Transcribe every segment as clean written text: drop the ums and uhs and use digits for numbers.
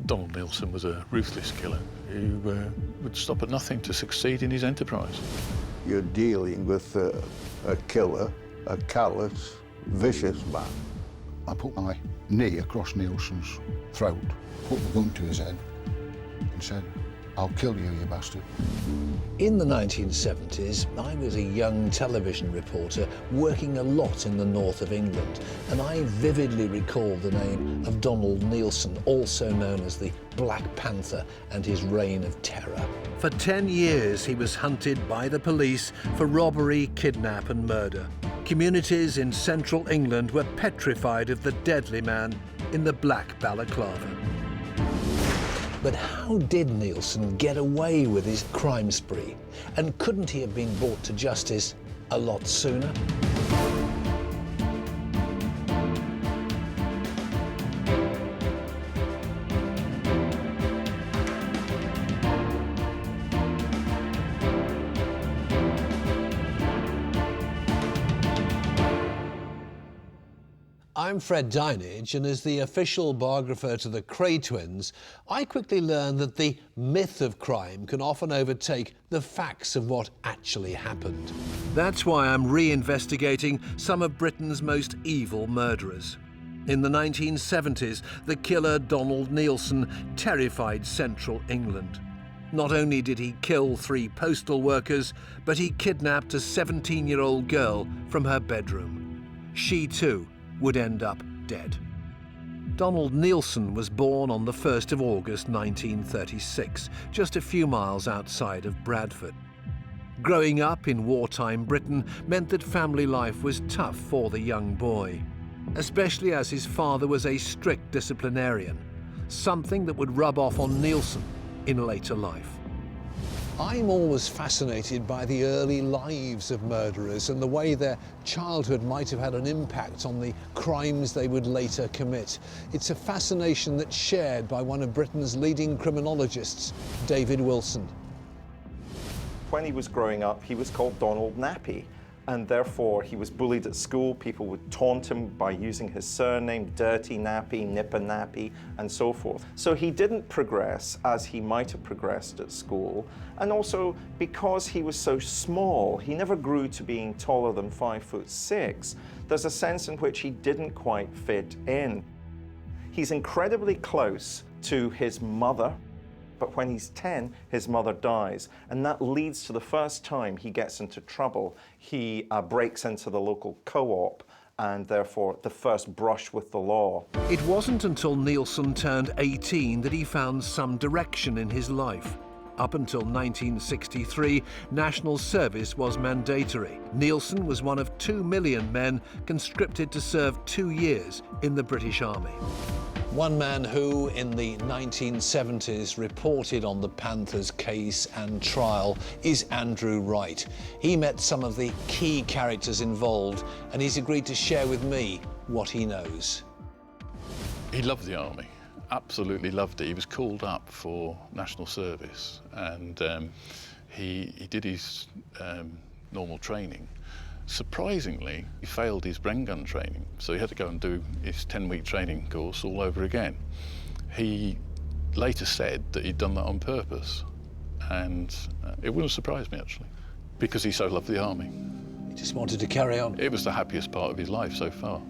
Donald Neilson was a ruthless killer who would stop at nothing to succeed in his enterprise. You're dealing with a killer, a callous, vicious man. I put my knee across Neilson's throat, put the gun to his head and said, "I'll kill you, you bastard." In the 1970s, I was a young television reporter working a lot in the north of England, and I vividly recall the name of Donald Neilson, also known as the Black Panther, and his reign of terror. For 10 years, he was hunted by the police for robbery, kidnap and murder. Communities in central England were petrified of the deadly man in the black balaclava. But how did Neilson get away with his crime spree? And couldn't he have been brought to justice a lot sooner? I'm Fred Dinage, and as the official biographer to the Cray twins, I quickly learned that the myth of crime can often overtake the facts of what actually happened. That's why I'm reinvestigating some of Britain's most evil murderers. In the 1970s, the killer Donald Neilson terrified central England. Not only did he kill 3 postal workers, but he kidnapped a 17-year-old girl from her bedroom. She too would end up dead. Donald Neilson was born on the 1st of August 1936, just a few miles outside of Bradford. Growing up in wartime Britain meant that family life was tough for the young boy, especially as his father was a strict disciplinarian, something that would rub off on Neilson in later life. I'm always fascinated by the early lives of murderers and the way their childhood might have had an impact on the crimes they would later commit. It's a fascination that's shared by one of Britain's leading criminologists, David Wilson. When he was growing up, he was called Donald Nappy, and therefore he was bullied at school. People would taunt him by using his surname, Dirty Nappy, Nipper Nappy, and so forth. So he didn't progress as he might have progressed at school. And also, because he was so small, he never grew to being taller than 5'6". There's a sense in which he didn't quite fit in. He's incredibly close to his mother, but when he's 10, his mother dies. And that leads to the first time he gets into trouble. He breaks into the local co-op, and therefore the first brush with the law. It wasn't until Neilson turned 18 that he found some direction in his life. Up until 1963, national service was mandatory. Neilson was one of 2 million men conscripted to serve 2 years in the British Army. One man who, in the 1970s, reported on the Panthers' case and trial is Andrew Wright. He met some of the key characters involved, and he's agreed to share with me what he knows. He loved the army, absolutely loved it. He was called up for national service, and he did his normal training. Surprisingly, he failed his Bren gun training, so he had to go and do his 10-week training course all over again. He later said that he'd done that on purpose, and it wouldn't surprise me, actually, because he so loved the army. He just wanted to carry on. It was the happiest part of his life so far.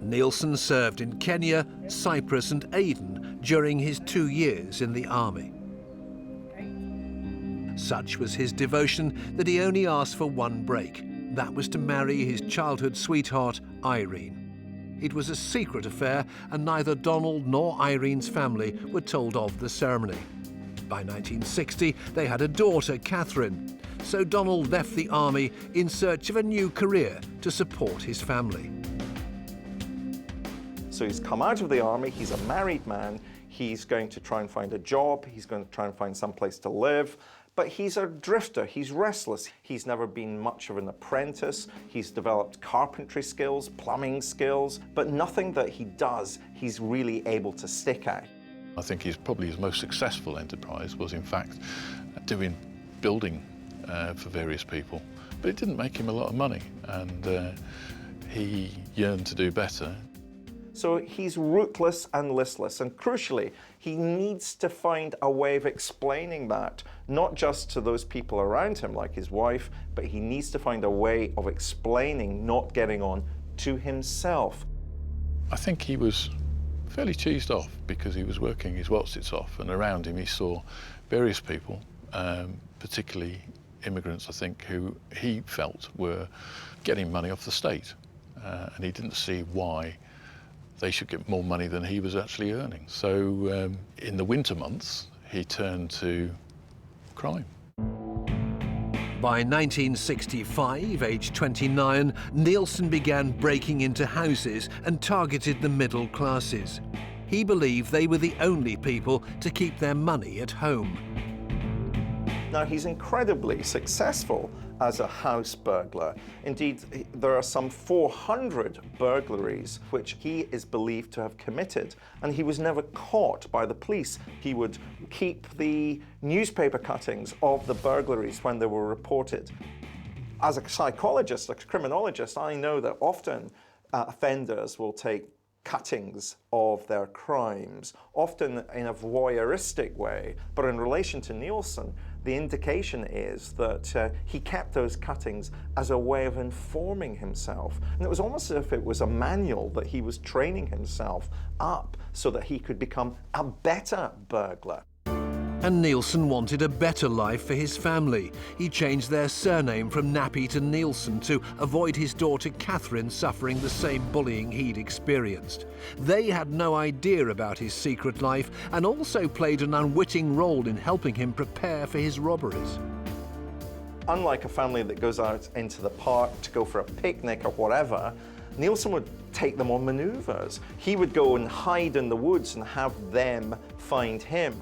Neilson served in Kenya, Cyprus and Aden during his 2 years in the army. Such was his devotion that he only asked for one break. That was to marry his childhood sweetheart, Irene. It was a secret affair, and neither Donald nor Irene's family were told of the ceremony. By 1960, they had a daughter, Catherine. So Donald left the army in search of a new career to support his family. So he's come out of the army, he's a married man, he's going to try and find a job, he's going to try and find some place to live. But he's a drifter, he's restless. He's never been much of an apprentice. He's developed carpentry skills, plumbing skills, but nothing that he does, he's really able to stick at. I think probably his most successful enterprise was, in fact, doing building for various people. But it didn't make him a lot of money, and he yearned to do better. So he's ruthless and listless, and crucially, he needs to find a way of explaining that, not just to those people around him, like his wife, but he needs to find a way of explaining not getting on to himself. I think he was fairly cheesed off because he was working his what's-its off, and around him he saw various people, particularly immigrants, I think, who he felt were getting money off the state, and he didn't see why they should get more money than he was actually earning. So in the winter months, he turned to crime. By 1965, aged 29, Neilson began breaking into houses and targeted the middle classes. He believed they were the only people to keep their money at home. Now, he's incredibly successful as a house burglar. Indeed, there are some 400 burglaries which he is believed to have committed, and he was never caught by the police. He would keep the newspaper cuttings of the burglaries when they were reported. As a psychologist, a criminologist, I know that often offenders will take cuttings of their crimes, often in a voyeuristic way. But in relation to Neilson, the indication is that he kept those cuttings as a way of informing himself. And it was almost as if it was a manual that he was training himself up so that he could become a better burglar. And Neilson wanted a better life for his family. He changed their surname from Nappy to Neilson to avoid his daughter Catherine suffering the same bullying he'd experienced. They had no idea about his secret life and also played an unwitting role in helping him prepare for his robberies. Unlike a family that goes out into the park to go for a picnic or whatever, Neilson would take them on maneuvers. He would go and hide in the woods and have them find him.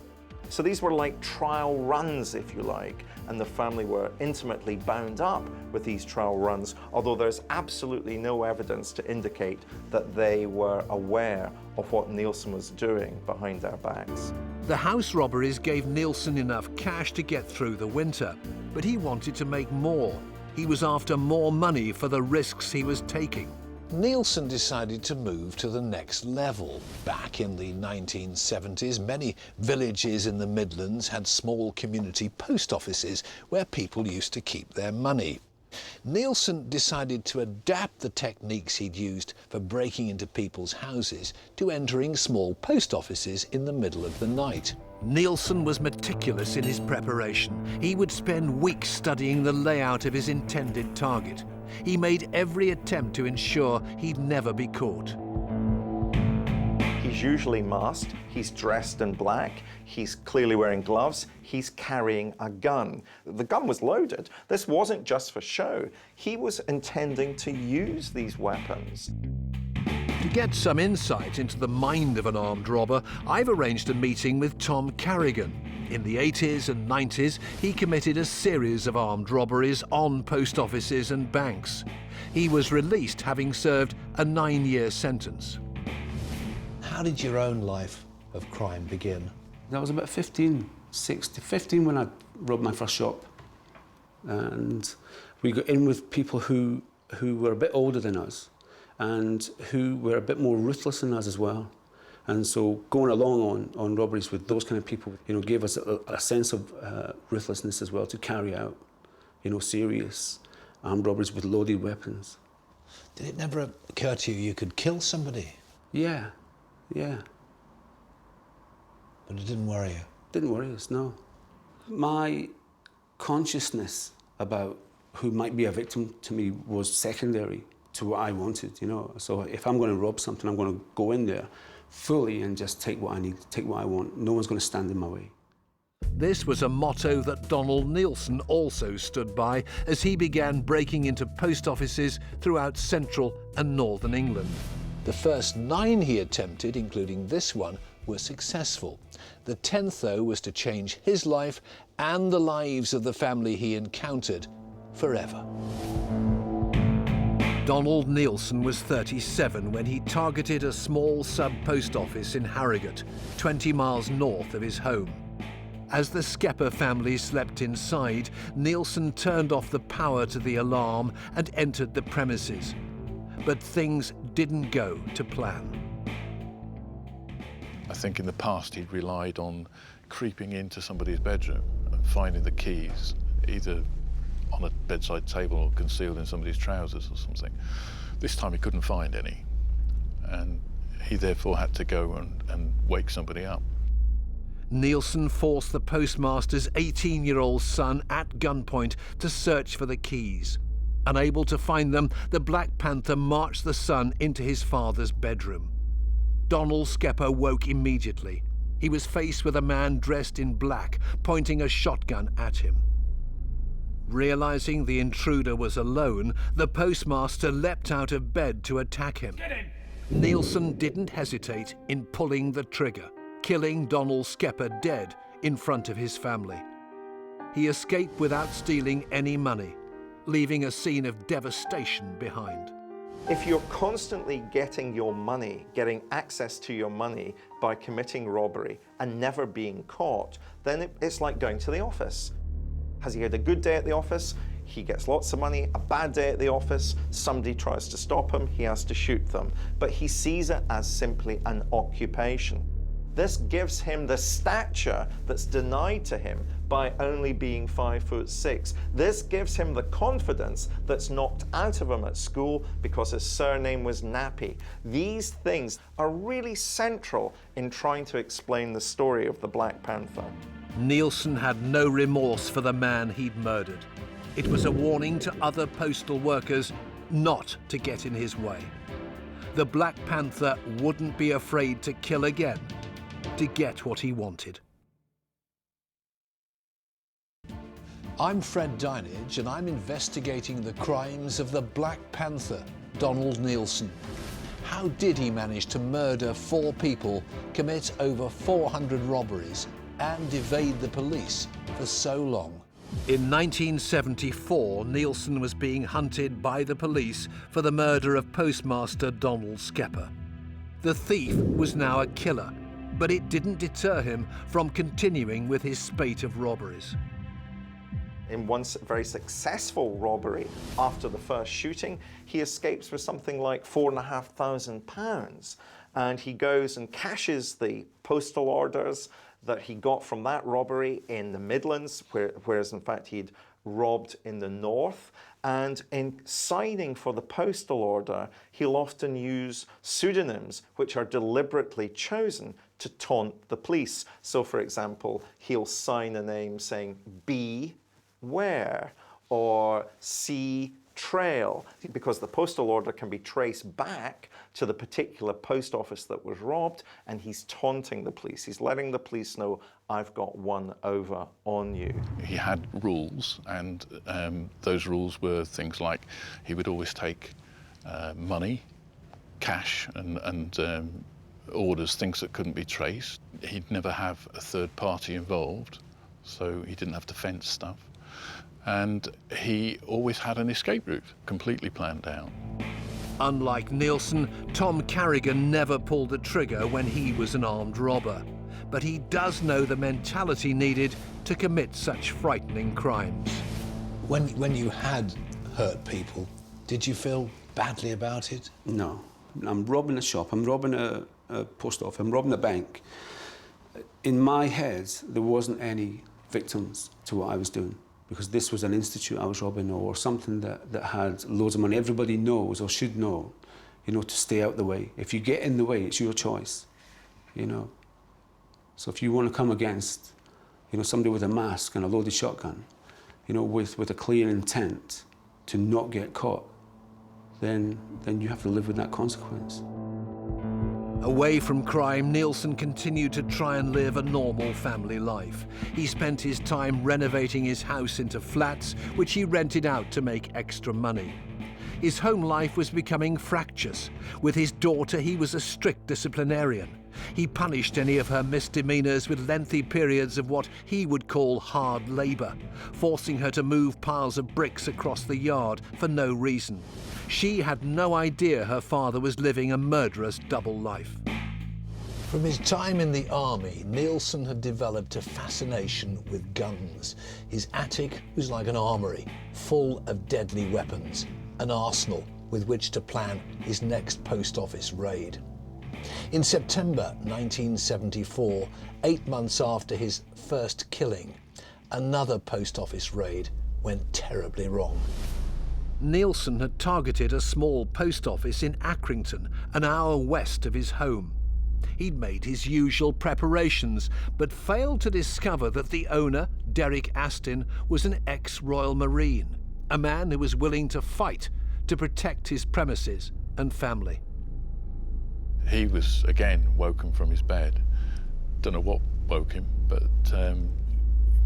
So these were like trial runs, if you like, and the family were intimately bound up with these trial runs, although there's absolutely no evidence to indicate that they were aware of what Neilson was doing behind their backs. The house robberies gave Neilson enough cash to get through the winter, but he wanted to make more. He was after more money for the risks he was taking. Neilson decided to move to the next level. Back in the 1970s, many villages in the Midlands had small community post offices where people used to keep their money. Neilson decided to adapt the techniques he'd used for breaking into people's houses to entering small post offices in the middle of the night. Neilson was meticulous in his preparation. He would spend weeks studying the layout of his intended target. He made every attempt to ensure he'd never be caught. He's usually masked, he's dressed in black, he's clearly wearing gloves, he's carrying a gun. The gun was loaded. This wasn't just for show. He was intending to use these weapons. To get some insight into the mind of an armed robber, I've arranged a meeting with Tom Carrigan. In the 80s and 90s, he committed a series of armed robberies on post offices and banks. He was released having served a 9-year sentence. How did your own life of crime begin? I was about 15 when I robbed my first shop. And we got in with people who were a bit older than us and who were a bit more ruthless than us as well. And so going along on robberies with those kind of people, gave us a sense of ruthlessness as well to carry out, serious armed robberies with loaded weapons. Did it never occur to you you could kill somebody? Yeah. But it didn't worry you? Didn't worry us, no. My consciousness about who might be a victim to me was secondary to what I wanted, So if I'm going to rob something, I'm going to go in there fully and just take what I need, take what I want. No one's going to stand in my way. This was a motto that Donald Neilson also stood by as he began breaking into post offices throughout central and northern England. The first 9 he attempted, including this one, were successful. The 10th, though, was to change his life and the lives of the family he encountered forever. Donald Neilson was 37 when he targeted a small sub-post office in Harrogate, 20 miles north of his home. As the Skepper family slept inside, Neilson turned off the power to the alarm and entered the premises. But things didn't go to plan. I think in the past he'd relied on creeping into somebody's bedroom and finding the keys, either on a bedside table or concealed in somebody's trousers or something. This time he couldn't find any, and he therefore had to go and wake somebody up. Neilson forced the postmaster's 18-year-old son at gunpoint to search for the keys. Unable to find them, the Black Panther marched the son into his father's bedroom. Donald Skepper woke immediately. He was faced with a man dressed in black, pointing a shotgun at him. Realizing the intruder was alone, the postmaster leapt out of bed to attack him. Neilson didn't hesitate in pulling the trigger, killing Donald Skepper dead in front of his family. He escaped without stealing any money, leaving a scene of devastation behind. If you're constantly getting your money, getting access to your money by committing robbery and never being caught, then it's like going to the office. Has he had a good day at the office? He gets lots of money. A bad day at the office, somebody tries to stop him, he has to shoot them. But he sees it as simply an occupation. This gives him the stature that's denied to him by only being 5'6". This gives him the confidence that's knocked out of him at school because his surname was Nappy. These things are really central in trying to explain the story of the Black Panther. Neilson had no remorse for the man he'd murdered. It was a warning to other postal workers not to get in his way. The Black Panther wouldn't be afraid to kill again to get what he wanted. I'm Fred Dinage, and I'm investigating the crimes of the Black Panther, Donald Neilson. How did he manage to murder 4 people, commit over 400 robberies, and evade the police for so long? In 1974, Neilson was being hunted by the police for the murder of postmaster Donald Skepper. The thief was now a killer, but it didn't deter him from continuing with his spate of robberies. In one very successful robbery, after the first shooting, he escapes with something like £4,500, and he goes and cashes the postal orders that he got from that robbery in the Midlands, whereas in fact he'd robbed in the north. And in signing for the postal order, he'll often use pseudonyms which are deliberately chosen to taunt the police. So for example, he'll sign a name saying B Where or C Trail, because the postal order can be traced back to the particular post office that was robbed, and he's taunting the police. He's letting the police know, I've got one over on you. He had rules, and those rules were things like he would always take money, cash, and orders, things that couldn't be traced. He'd never have a third party involved, so he didn't have to fence stuff. And he always had an escape route completely planned out. Unlike Neilson, Tom Carrigan never pulled the trigger when he was an armed robber. But he does know the mentality needed to commit such frightening crimes. When you had hurt people, did you feel badly about it? No. I'm robbing a shop, I'm robbing a post office, I'm robbing a bank. In my head, there wasn't any victims to what I was doing, because this was an institute I was robbing, or something that had loads of money. Everybody knows, or should know, you know, to stay out the way. If you get in the way, it's your choice, you know. So if you want to come against, you know, somebody with a mask and a loaded shotgun, you know, with a clear intent to not get caught, then you have to live with that consequence. Away from crime, Neilson continued to try and live a normal family life. He spent his time renovating his house into flats, which he rented out to make extra money. His home life was becoming fractious. With his daughter, he was a strict disciplinarian. He punished any of her misdemeanors with lengthy periods of what he would call hard labor, forcing her to move piles of bricks across the yard for no reason. She had no idea her father was living a murderous double life. From his time in the army, Neilson had developed a fascination with guns. His attic was like an armory, full of deadly weapons, an arsenal with which to plan his next post office raid. In September 1974, 8 months after his first killing, another post office raid went terribly wrong. Neilson had targeted a small post office in Accrington, an hour west of his home. He'd made his usual preparations, but failed to discover that the owner, Derek Astin, was an ex-Royal Marine, a man who was willing to fight to protect his premises and family. He was again woken from his bed. Don't know what woke him, but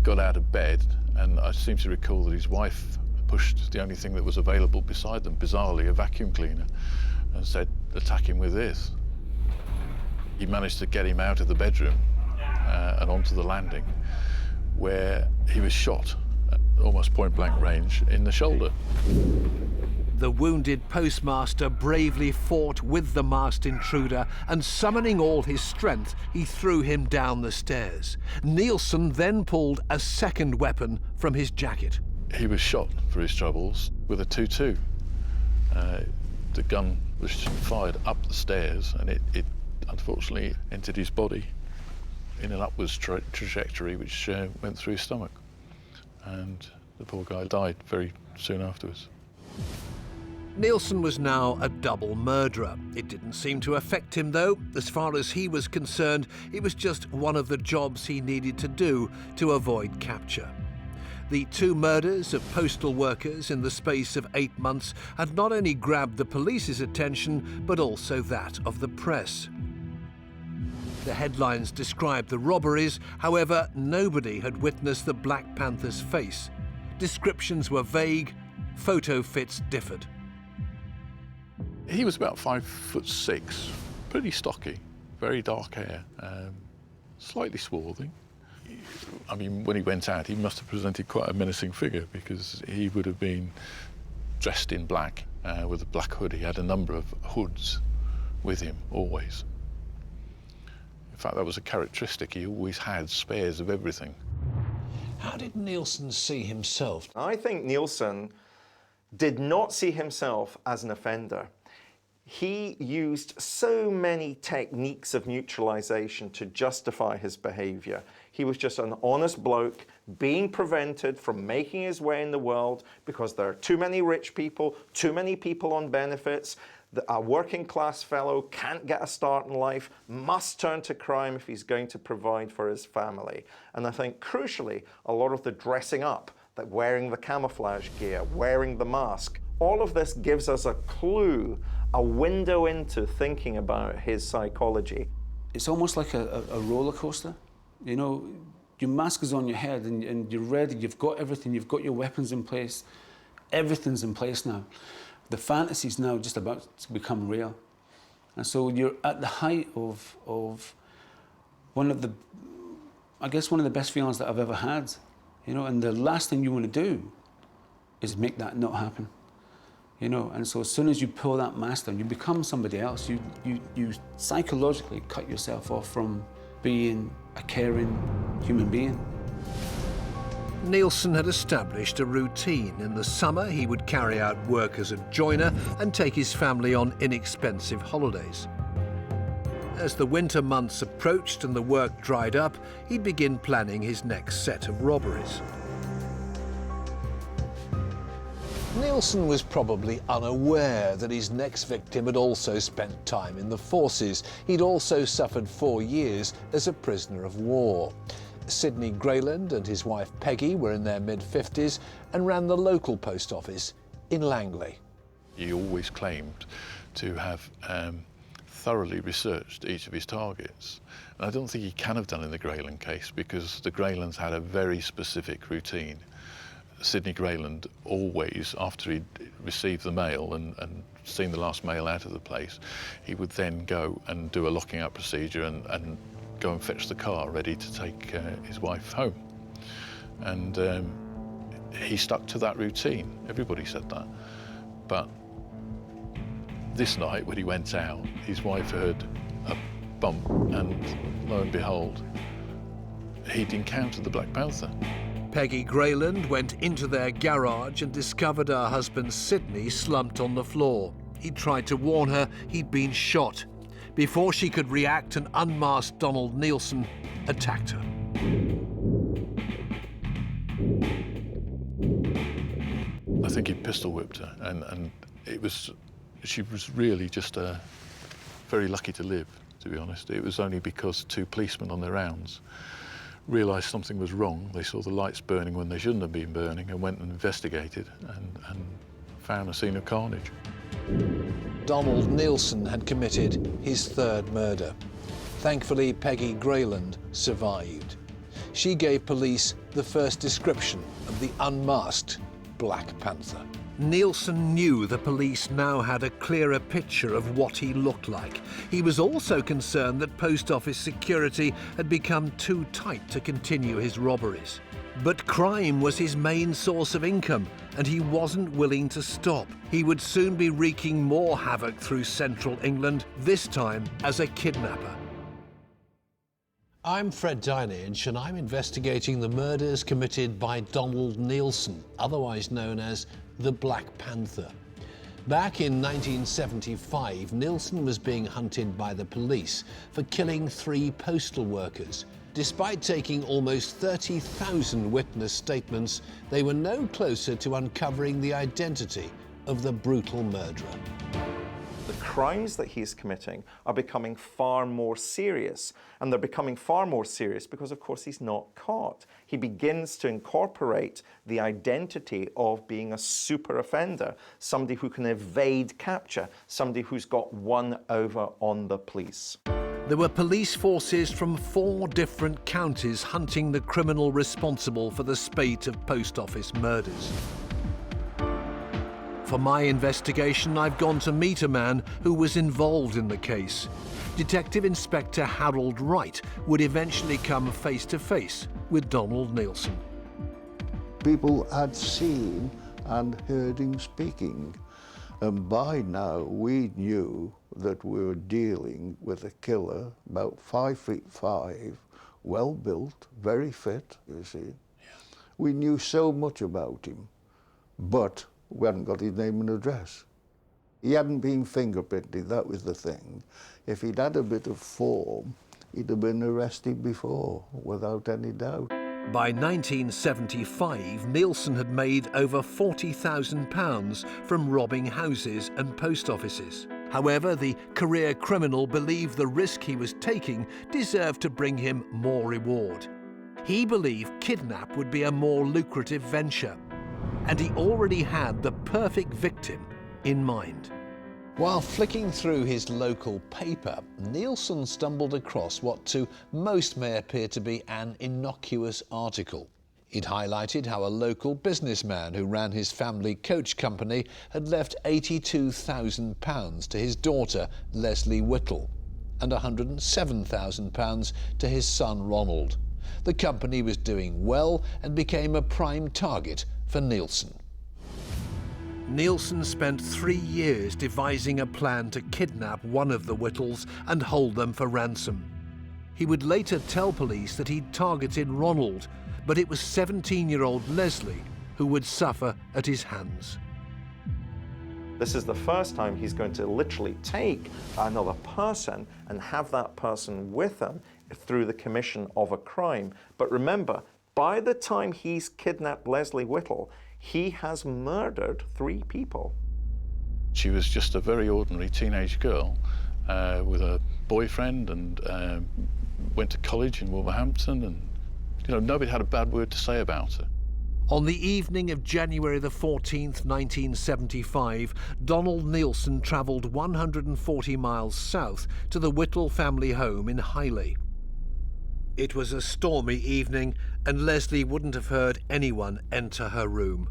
got out of bed, and I seem to recall that his wife pushed the only thing that was available beside them, bizarrely a vacuum cleaner, and said, "Attack him with this." He managed to get him out of the bedroom and onto the landing, where he was shot at almost point-blank range in the shoulder. The wounded postmaster bravely fought with the masked intruder, and summoning all his strength, he threw him down the stairs. Neilson then pulled a second weapon from his jacket. He was shot for his troubles with a .22. The gun was fired up the stairs, and it unfortunately entered his body in an upwards trajectory which went through his stomach. And the poor guy died very soon afterwards. Neilson was now a double murderer. It didn't seem to affect him, though. As far as he was concerned, it was just one of the jobs he needed to do to avoid capture. The 2 murders of postal workers in the space of 8 months had not only grabbed the police's attention, but also that of the press. The headlines described the robberies, however, nobody had witnessed the Black Panther's face. Descriptions were vague, photo fits differed. He was about 5'6", pretty stocky, very dark hair, slightly swarthy. I mean, when he went out, he must have presented quite a menacing figure, because he would have been dressed in black with a black hood. He had a number of hoods with him, always. In fact, that was a characteristic. He always had spares of everything. How did Neilson see himself? I think Neilson did not see himself as an offender. He used so many techniques of neutralization to justify his behavior. He was just an honest bloke being prevented from making his way in the world because there are too many rich people, too many people on benefits. A working class fellow can't get a start in life, must turn to crime if he's going to provide for his family. And I think crucially, a lot of the dressing up, like wearing the camouflage gear, wearing the mask, all of this gives us a clue, a window into thinking about his psychology. It's almost like a roller coaster. You know, your mask is on your head and you're ready, you've got everything, you've got your weapons in place, everything's in place now. The fantasy's now just about to become real. And so you're at the height of one of the best feelings that I've ever had. You know, and the last thing you want to do is make that not happen. You know, and so as soon as you pull that mask down, you become somebody else. You psychologically cut yourself off from being a caring human being. Neilson had established a routine. In the summer, he would carry out work as a joiner and take his family on inexpensive holidays. As the winter months approached and the work dried up, he'd begin planning his next set of robberies. Neilson was probably unaware that his next victim had also spent time in the forces. He'd also suffered 4 years as a prisoner of war. Sidney Greyland and his wife Peggy were in their mid-50s and ran the local post office in Langley. He always claimed to have thoroughly researched each of his targets. And I don't think he can have done in the Greyland case, because the Greylands had a very specific routine. Sidney Greyland always, after he'd received the mail and seen the last mail out of the place, he would then go and do a locking up procedure and go and fetch the car ready to take his wife home. And he stuck to that routine. Everybody said that. But this night, when he went out, his wife heard a bump, and lo and behold, he'd encountered the Black Panther. Peggy Greyland went into their garage and discovered her husband Sidney slumped on the floor. He tried to warn her he'd been shot. Before she could react, an unmasked Donald Neilson attacked her. I think he pistol whipped her, and she was really just very lucky to live, to be honest. It was only because two policemen on their rounds realised something was wrong. They saw the lights burning when they shouldn't have been burning and went and investigated and found a scene of carnage. Donald Neilson had committed his third murder. Thankfully, Peggy Greyland survived. She gave police the first description of the unmasked Black Panther. Neilson knew the police now had a clearer picture of what he looked like. He was also concerned that post office security had become too tight to continue his robberies. But crime was his main source of income, and he wasn't willing to stop. He would soon be wreaking more havoc through central England, this time as a kidnapper. I'm Fred Dinenage, and I'm investigating the murders committed by Donald Neilson, otherwise known as the Black Panther. Back in 1975, Neilson was being hunted by the police for killing 3 postal workers. Despite taking almost 30,000 witness statements, they were no closer to uncovering the identity of the brutal murderer. The crimes that he's committing are becoming far more serious, and they're becoming far more serious because, of course, he's not caught. He begins to incorporate the identity of being a super offender, somebody who can evade capture, somebody who's got one over on the police. There were police forces from 4 different counties hunting the criminal responsible for the spate of post office murders. For my investigation, I've gone to meet a man who was involved in the case. Detective Inspector Harold Wright would eventually come face to face with Donald Neilson. People had seen and heard him speaking, and by now we knew that we were dealing with a killer about 5'5", well built, very fit, you see. Yeah. We knew so much about him, but we hadn't got his name and address. He hadn't been fingerprinted, that was the thing. If he'd had a bit of form, he'd have been arrested before, without any doubt. By 1975, Neilson had made over £40,000 from robbing houses and post offices. However, the career criminal believed the risk he was taking deserved to bring him more reward. He believed kidnap would be a more lucrative venture, and he already had the perfect victim in mind. While flicking through his local paper, Neilson stumbled across what to most may appear to be an innocuous article. It highlighted how a local businessman who ran his family coach company had left £82,000 to his daughter, Leslie Whittle, and £107,000 to his son, Ronald. The company was doing well and became a prime target for Neilson. Neilson spent 3 years devising a plan to kidnap one of the Whittles and hold them for ransom. He would later tell police that he'd targeted Ronald, but it was 17-year-old Leslie who would suffer at his hands. This is the first time he's going to literally take another person and have that person with him through the commission of a crime. But remember, by the time he's kidnapped Leslie Whittle, he has murdered 3 people. She was just a very ordinary teenage girl with a boyfriend and went to college in Wolverhampton, and nobody had a bad word to say about her. On the evening of January the 14th, 1975, Donald Neilson travelled 140 miles south to the Whittle family home in Highley. It was a stormy evening, and Leslie wouldn't have heard anyone enter her room.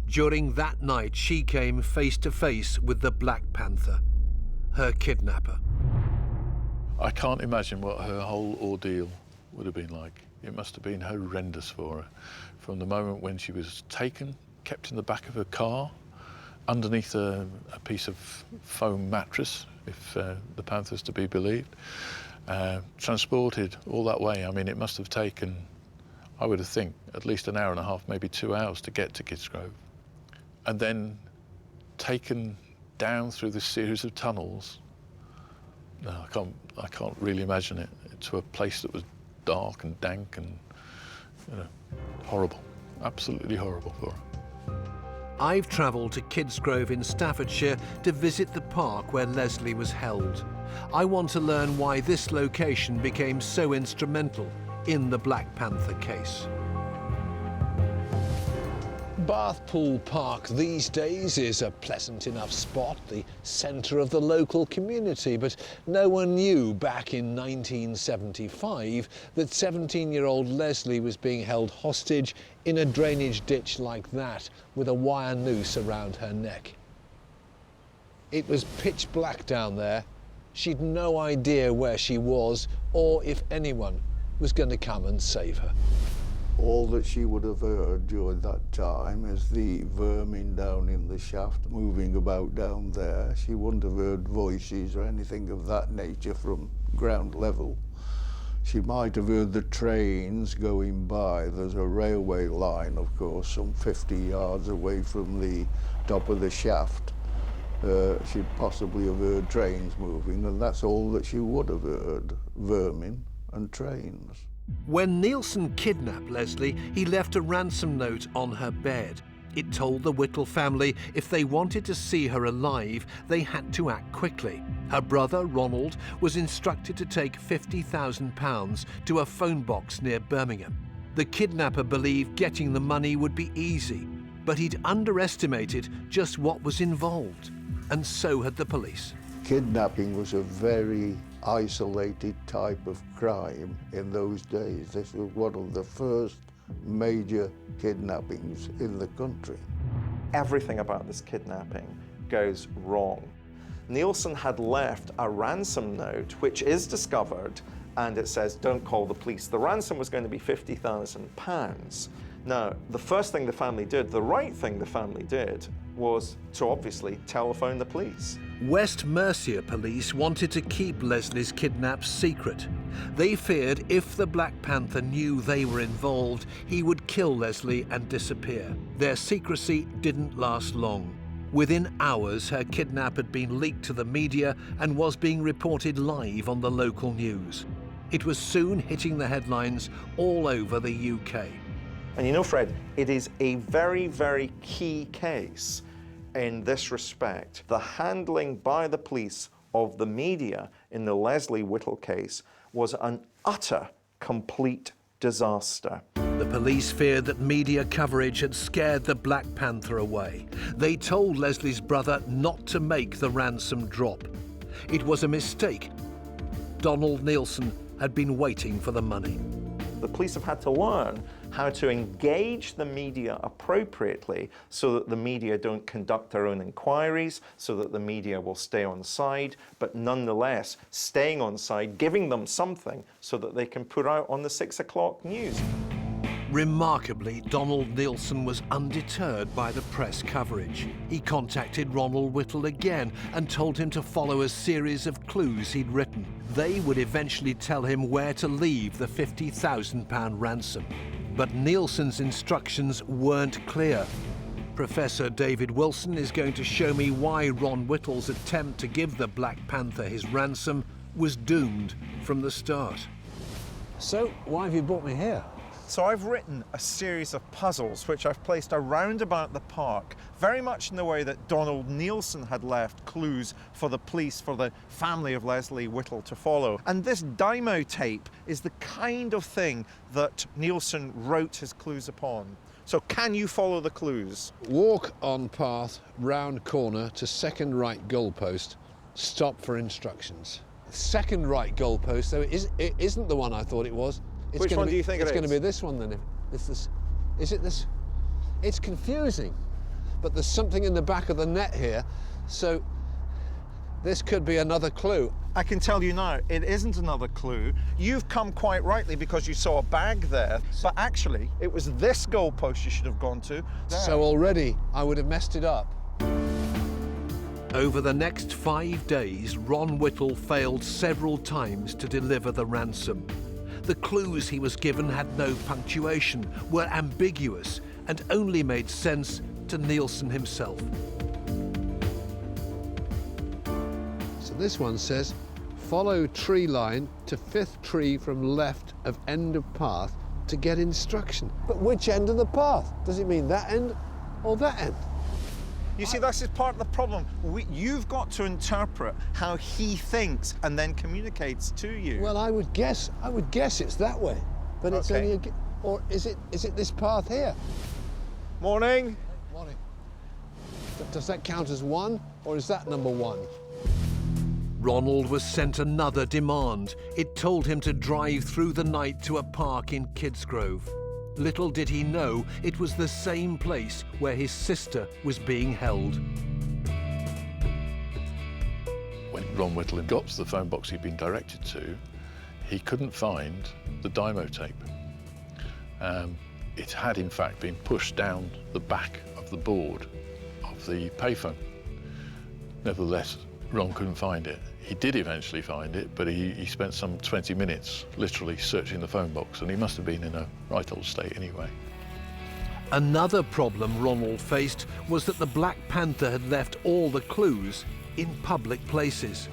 During that night, she came face to face with the Black Panther, her kidnapper. I can't imagine what her whole ordeal would have been like. It must have been horrendous for her. From the moment when she was taken, kept in the back of her car, underneath a piece of foam mattress, if the Panther's to be believed, transported all that way. I mean, it must have taken, I would think, at least an hour and a half, maybe 2 hours to get to Kidsgrove. And then taken down through this series of tunnels No, I can't really imagine it. To a place that was dark and dank and, you know, horrible, absolutely horrible for her. I've travelled to Kidsgrove in Staffordshire to visit the park where Leslie was held. I want to learn why this location became so instrumental in the Black Panther case. Bathpool Park these days is a pleasant enough spot, the centre of the local community, but no one knew back in 1975 that 17-year-old Leslie was being held hostage in a drainage ditch like that with a wire noose around her neck. It was pitch black down there. She'd no idea where she was or if anyone was going to come and save her. All that she would have heard during that time is the vermin down in the shaft moving about down there. She wouldn't have heard voices or anything of that nature from ground level. She might have heard the trains going by. There's a railway line, of course, some 50 yards away from the top of the shaft. She'd possibly have heard trains moving, and that's all that she would have heard, vermin and trains. When Neilson kidnapped Leslie, he left a ransom note on her bed. It told the Whittle family if they wanted to see her alive, they had to act quickly. Her brother, Ronald, was instructed to take £50,000 to a phone box near Birmingham. The kidnapper believed getting the money would be easy, but he'd underestimated just what was involved, and so had the police. Kidnapping was a very isolated type of crime in those days. This was one of the first major kidnappings in the country. Everything about this kidnapping goes wrong. Neilson had left a ransom note, which is discovered, and it says, don't call the police. The ransom was going to be £50,000. Now, the first thing the family did, the right thing the family did, was to obviously telephone the police. West Mercia police wanted to keep Leslie's kidnap secret. They feared if the Black Panther knew they were involved, he would kill Leslie and disappear. Their secrecy didn't last long. Within hours, her kidnap had been leaked to the media and was being reported live on the local news. It was soon hitting the headlines all over the UK. And you know, Fred, it is a very, very key case in this respect. The handling by the police of the media in the Leslie Whittle case was an utter, complete disaster. The police feared that media coverage had scared the Black Panther away. They told Leslie's brother not to make the ransom drop. It was a mistake. Donald Neilson had been waiting for the money. The police have had to learn how to engage the media appropriately so that the media don't conduct their own inquiries, so that the media will stay on side, but nonetheless staying on side, giving them something so that they can put out on the 6 o'clock news. Remarkably, Donald Neilson was undeterred by the press coverage. He contacted Ronald Whittle again and told him to follow a series of clues he'd written. They would eventually tell him where to leave the £50,000 ransom. But Neilson's instructions weren't clear. Professor David Wilson is going to show me why Ron Whittle's attempt to give the Black Panther his ransom was doomed from the start. So, why have you brought me here? So I've written a series of puzzles which I've placed around about the park, very much in the way that Donald Neilson had left clues for the police, for the family of Leslie Whittle to follow. And this Dymo tape is the kind of thing that Neilson wrote his clues upon. So can you follow the clues? Walk on path, round corner to second right goalpost, stop for instructions. Second right goalpost, so it isn't the one I thought it was. Which one do you think it is? It's going to be this one then. Is it this? It's confusing, but there's something in the back of the net here, so this could be another clue. I can tell you now, it isn't another clue. You've come quite rightly because you saw a bag there, but actually it was this goalpost you should have gone to. There. So already I would have messed it up. Over the next 5 days, Ron Whittle failed several times to deliver the ransom. The clues he was given had no punctuation, were ambiguous, and only made sense to Neilson himself. So this one says follow tree line to 5th tree from left of end of path to get instruction. But which end of the path? Does it mean that end or that end? You see, this is part of the problem. You've got to interpret how he thinks and then communicates to you. Well, I would guess it's that way, but it's Okay. only or is it this path here? Morning. Morning. Does that count as one, or is that number one? Ronald was sent another demand. It told him to drive through the night to a park in Kidsgrove. Little did he know it was the same place where his sister was being held. When Ron Whittle got to the phone box he'd been directed to, he couldn't find the Dymo tape. It had in fact been pushed down the back of the board of the payphone. Nevertheless, Ron couldn't find it. He did eventually find it, but he spent some 20 minutes literally searching the phone box, and he must have been in a right old state anyway. Another problem Ronald faced was that the Black Panther had left all the clues in public places.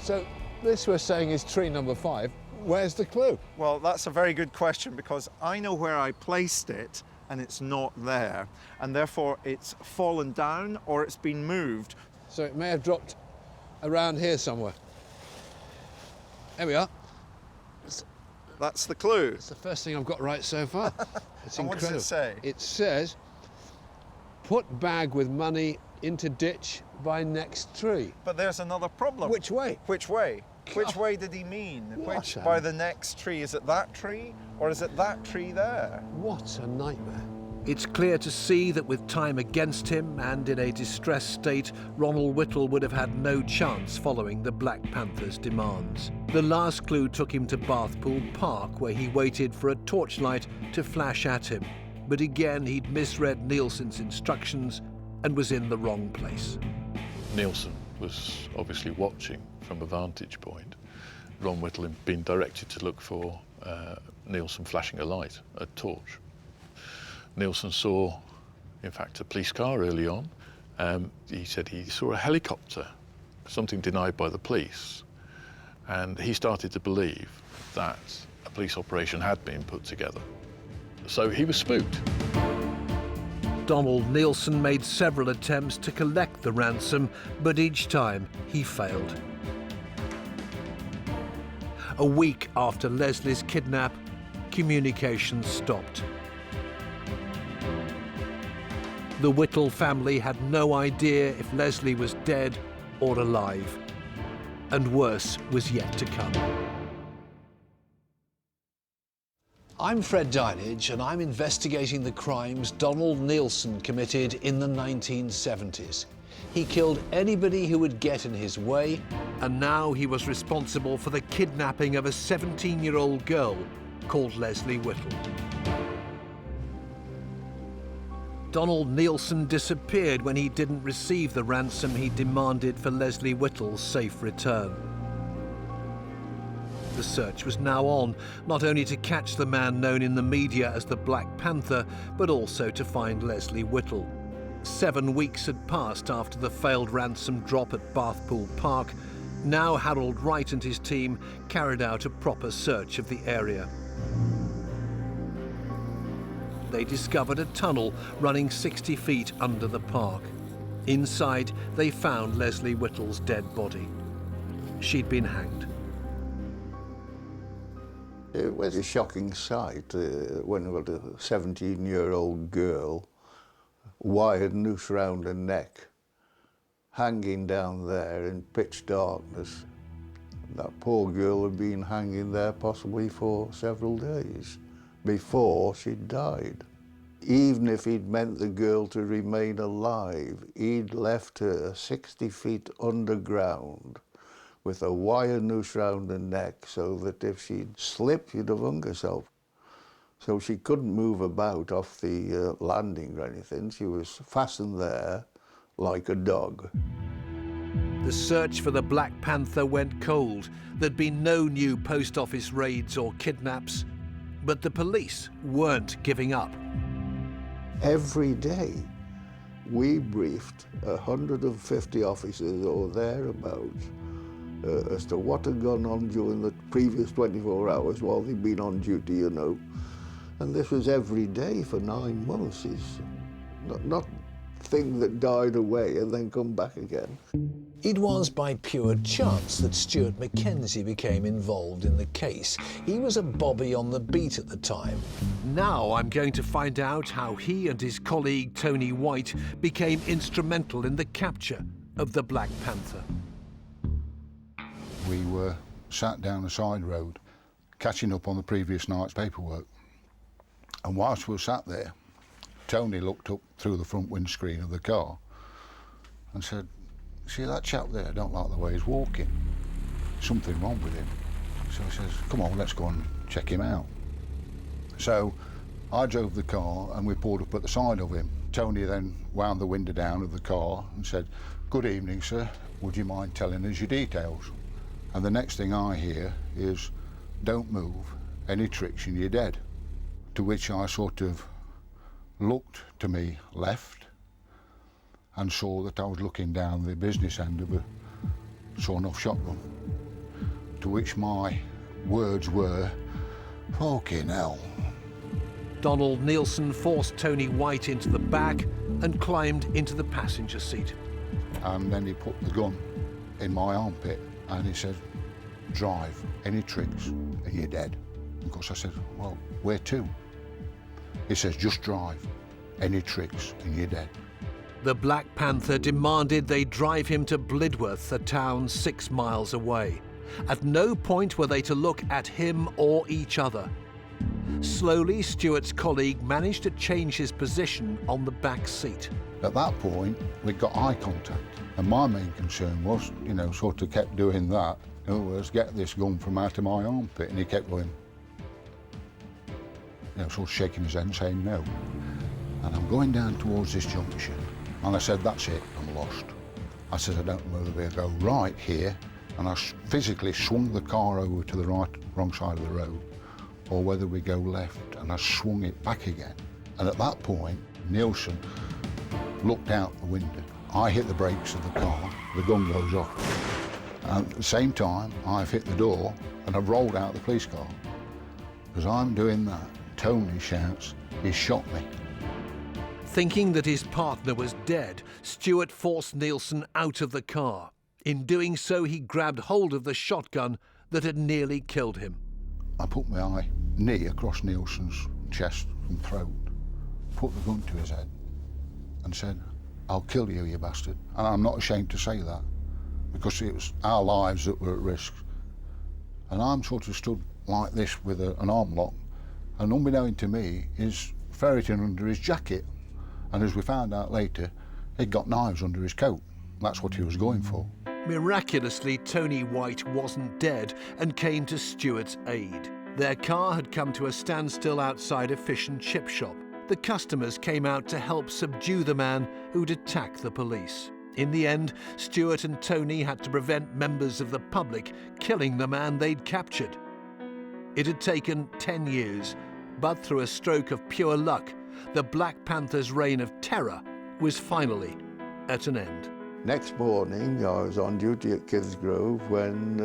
So this we're saying is tree number 5. Where's the clue? Well, that's a very good question, because I know where I placed it and it's not there, and therefore it's fallen down or it's been moved. So it may have dropped around here somewhere. There we are. That's the clue. It's the first thing I've got right so far. It's And what incredible. does it say? It says, put bag with money into ditch by next tree. But there's another problem. Which way? Which way? Which way did he mean? What a- By the next tree? Is it that tree or is it that tree there? What a nightmare. It's clear to see that with time against him and in a distressed state, Ronald Whittle would have had no chance following the Black Panther's demands. The last clue took him to Bathpool Park, where he waited for a torchlight to flash at him. But again, he'd misread Neilson's instructions and was in the wrong place. Neilson was obviously watching from a vantage point. Ron Whittle had been directed to look for Neilson flashing a light, a torch. Neilson saw, in fact, a police car early on. He said he saw a helicopter, something denied by the police. And he started to believe that a police operation had been put together. So he was spooked. Donald Neilson made several attempts to collect the ransom, but each time he failed. A week after Leslie's kidnap, communication stopped. The Whittle family had no idea if Leslie was dead or alive, and worse was yet to come. I'm Fred Dinage, and I'm investigating the crimes Donald Neilson committed in the 1970s. He killed anybody who would get in his way. And now he was responsible for the kidnapping of a 17-year-old girl called Leslie Whittle. Donald Neilson disappeared when he didn't receive the ransom he demanded for Leslie Whittle's safe return. The search was now on, not only to catch the man known in the media as the Black Panther, but also to find Leslie Whittle. 7 weeks had passed after the failed ransom drop at Bathpool Park. Now Harold Wright and his team carried out a proper search of the area. They discovered a tunnel running 60 feet under the park. Inside, they found Leslie Whittle's dead body. She'd been hanged. It was a shocking sight when we got a 17-year-old girl, wired noose round her neck, hanging down there in pitch darkness. That poor girl had been hanging there possibly for several days before she died. Even if he'd meant the girl to remain alive, he'd left her 60 feet underground with a wire noose round her neck so that if she'd slipped, she'd have hung herself. So she couldn't move about off the landing or anything. She was fastened there like a dog. The search for the Black Panther went cold. There'd been no new post office raids or kidnaps, but the police weren't giving up. Every day, we briefed 150 officers or thereabouts as to what had gone on during the previous 24 hours while they'd been on duty, you know. And this was every day for 9 months. It's not thing that died away and then come back again. It was by pure chance that Stuart Mackenzie became involved in the case. He was a bobby on the beat at the time. Now I'm going to find out how he and his colleague Tony White became instrumental in the capture of the Black Panther. We were sat down a side road, catching up on the previous night's paperwork. And whilst we were sat there, Tony looked up through the front windscreen of the car and said, "See that chap there? I don't like the way he's walking. Something wrong with him." So he says, "Come on, let's go and check him out." So I drove the car and we pulled up at the side of him. Tony then wound the window down of the car and said, "Good evening, sir. Would you mind telling us your details?" And the next thing I hear is, "Don't move. Any tricks and you're dead." To which I sort of looked to me left and saw that I was looking down the business end of a sawn-off shotgun. To which my words were, "Fucking hell." Donald Neilson forced Tony White into the back and climbed into the passenger seat. And then he put the gun in my armpit and he said, "Drive, any tricks and you're dead." Of course I said, "Well, where to?" He says, "Just drive, any tricks and you're dead." The Black Panther demanded they drive him to Blidworth, a town 6 miles away. At no point were they to look at him or each other. Slowly, Stuart's colleague managed to change his position on the back seat. At that point, we got eye contact. And my main concern was, you know, sort of kept doing that. In other words, get this gun from out of my armpit. And he kept going, you know, sort of shaking his head and saying no. And I'm going down towards this junction. And I said, "That's it, I'm lost." I said, "I don't know whether I go right here," and I physically swung the car over to the wrong side of the road, or whether we go left, and I swung it back again. And at that point, Neilson looked out the window. I hit the brakes of the car, the gun goes off. And at the same time, I've hit the door and I've rolled out the police car. As I'm doing that, Tony shouts, "He shot me." Thinking that his partner was dead, Stuart forced Neilson out of the car. In doing so, he grabbed hold of the shotgun that had nearly killed him. I put my knee across Neilson's chest and throat, put the gun to his head and said, "I'll kill you, you bastard." And I'm not ashamed to say that, because it was our lives that were at risk. And I'm sort of stood like this with an arm lock, and unbeknown to me, he's ferreting under his jacket. And as we found out later, he'd got knives under his coat. That's what he was going for. Miraculously, Tony White wasn't dead and came to Stuart's aid. Their car had come to a standstill outside a fish and chip shop. The customers came out to help subdue the man who'd attacked the police. In the end, Stuart and Tony had to prevent members of the public killing the man they'd captured. It had taken 10 years, but through a stroke of pure luck, the Black Panther's reign of terror was finally at an end. Next morning, I was on duty at Kidsgrove when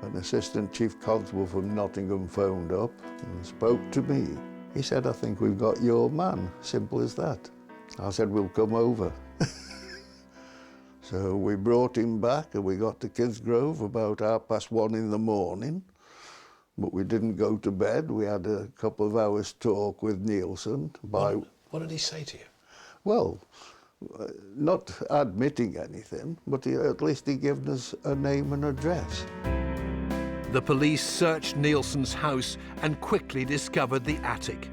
an Assistant Chief Constable from Nottingham phoned up and spoke to me. He said, "I think we've got your man," simple as that. I said, "We'll come over." So we brought him back and we got to Kidsgrove about 1:30 in the morning. But we didn't go to bed. We had a couple of hours talk with Neilson. What did he say to you? Well, not admitting anything, but at least he gave us a name and address. The police searched Neilson's house and quickly discovered the attic.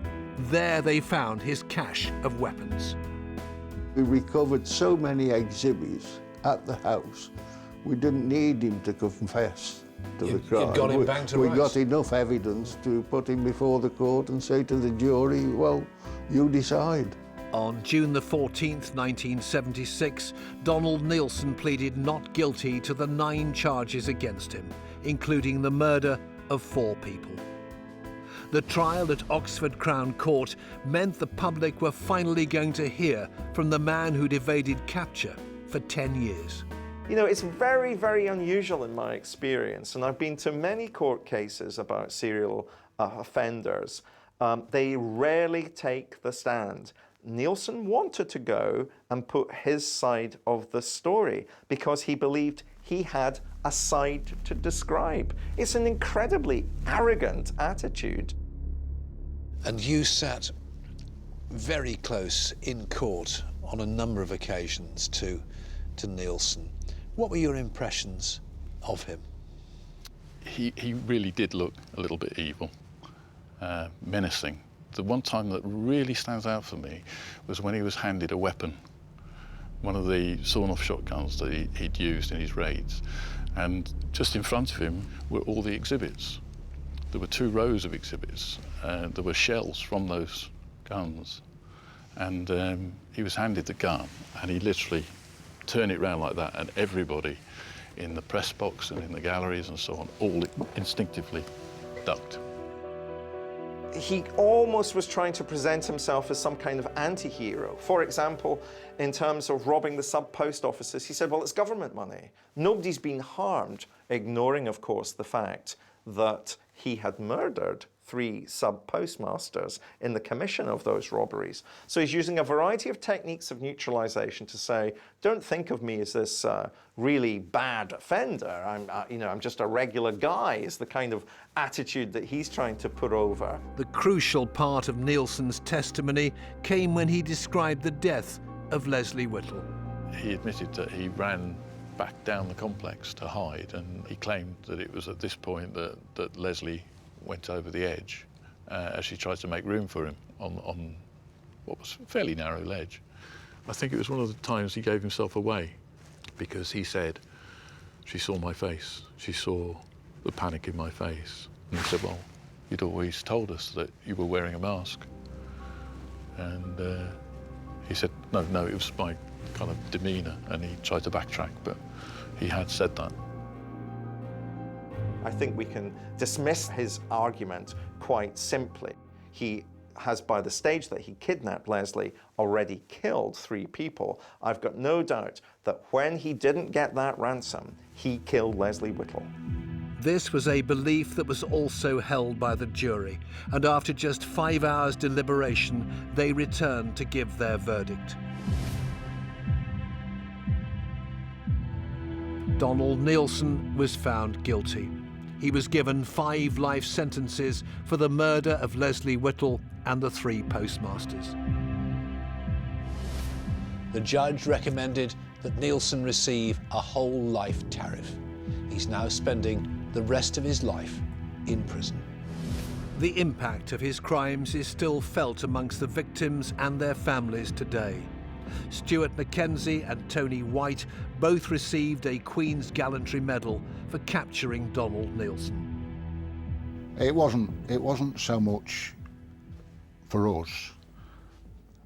There they found his cache of weapons. We recovered so many exhibits at the house, we didn't need him to confess to the crime. You'd got him back to We rights. got enough evidence to put him before the court and say to the jury, "Well, you decide." On June the 14th, 1976, Donald Neilson pleaded not guilty to the 9 charges against him, including the murder of 4 people. The trial at Oxford Crown Court meant the public were finally going to hear from the man who'd evaded capture for 10 years. You know, it's very, very unusual in my experience, and I've been to many court cases about serial offenders. They rarely take the stand. Neilson wanted to go and put his side of the story because he believed he had a side to describe. It's an incredibly arrogant attitude. And you sat very close in court on a number of occasions to Neilson. What were your impressions of him? He really did look a little bit evil, menacing. The one time that really stands out for me was when he was handed a weapon, one of the sawn-off shotguns that he'd used in his raids. And just in front of him were all the exhibits. There were 2 rows of exhibits. There were shells from those guns. And he was handed the gun, and he literally turned it round like that, and everybody in the press box and in the galleries and so on all instinctively ducked. He almost was trying to present himself as some kind of anti-hero. For example, in terms of robbing the sub-post offices, he said, well, it's government money. Nobody's been harmed, ignoring, of course, the fact that he had murdered 3 sub-postmasters in the commission of those robberies. So he's using a variety of techniques of neutralization to say, don't think of me as this really bad offender. I'm just a regular guy, is the kind of attitude that he's trying to put over. The crucial part of Neilson's testimony came when he described the death of Leslie Whittle. He admitted that he ran back down the complex to hide, and he claimed that it was at this point that Leslie went over the edge as she tried to make room for him on what was a fairly narrow ledge. I think it was one of the times he gave himself away, because he said, she saw my face, she saw the panic in my face. And he said, well, you'd always told us that you were wearing a mask. And he said, no, it was my kind of demeanour, and he tried to backtrack, but he had said that. I think we can dismiss his argument quite simply. He has, by the stage that he kidnapped Leslie, already killed 3 people. I've got no doubt that when he didn't get that ransom, he killed Leslie Whittle. This was a belief that was also held by the jury, and after just 5 hours deliberation, they returned to give their verdict. Donald Neilson was found guilty. He was given 5 life sentences for the murder of Leslie Whittle and the 3 postmasters. The judge recommended that Neilson receive a whole life tariff. He's now spending the rest of his life in prison. The impact of his crimes is still felt amongst the victims and their families today. Stuart Mackenzie and Tony White both received a Queen's Gallantry Medal for capturing Donald Neilson. It wasn't so much for us,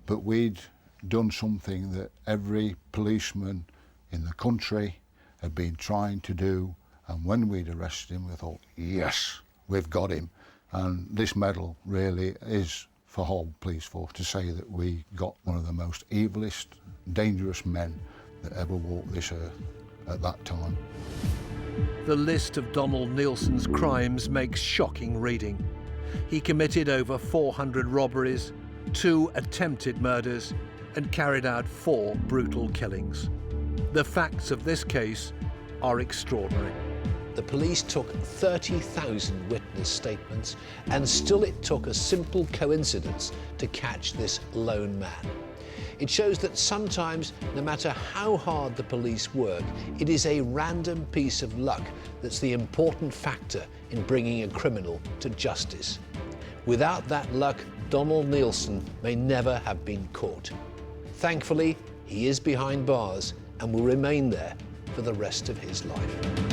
but we'd done something that every policeman in the country had been trying to do, and when we'd arrested him, we thought, yes, we've got him. And this medal really is for whole police force to say that we got one of the most evilest, dangerous men that ever walked this earth at that time. The list of Donald Neilson's crimes makes shocking reading. He committed over 400 robberies, 2 attempted murders, and carried out 4 brutal killings. The facts of this case are extraordinary. The police took 30,000 witness statements, and still it took a simple coincidence to catch this lone man. It shows that sometimes, no matter how hard the police work, it is a random piece of luck that's the important factor in bringing a criminal to justice. Without that luck, Donald Neilson may never have been caught. Thankfully, he is behind bars and will remain there for the rest of his life.